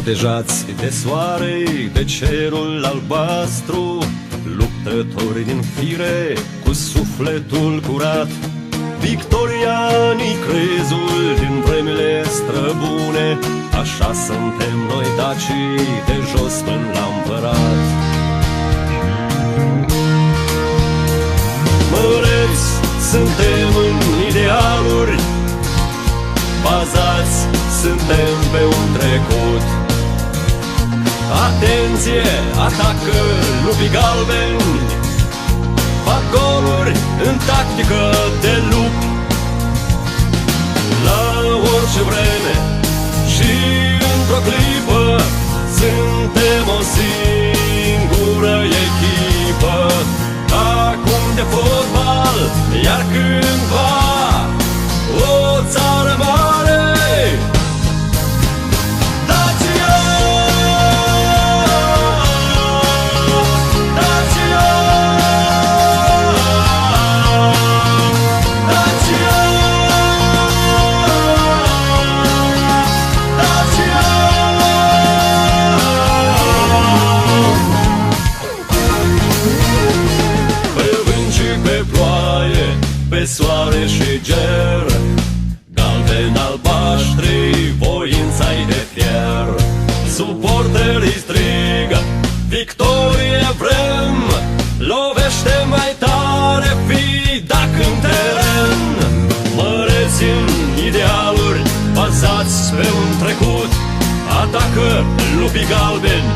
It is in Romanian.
protejați de soare, de cerul albastru, luptători din fire cu sufletul curat, victorianii crezul din vremile străbune. Așa suntem noi dacii, de jos până la împărat. Măreți suntem în idealuri, bazați suntem pe un trecut. Atenție, atacă lupii galbeni, fac goluri în tactică de lupi. La orice vreme și într-o clipă suntem o singură echipă, acum de fotbal, iar cândva o țară mare. Dacia, Dacia, Dacia, Dacia. Pe vânt și pe ploaie, pe soare și ger, galben albaștri, voința-i de fier. Suporterii strigă, victorie vrem, lovește mai tare, fi dacă în teren. Măreți în idealuri, bazați pe un trecut, atacă lupii galbeni,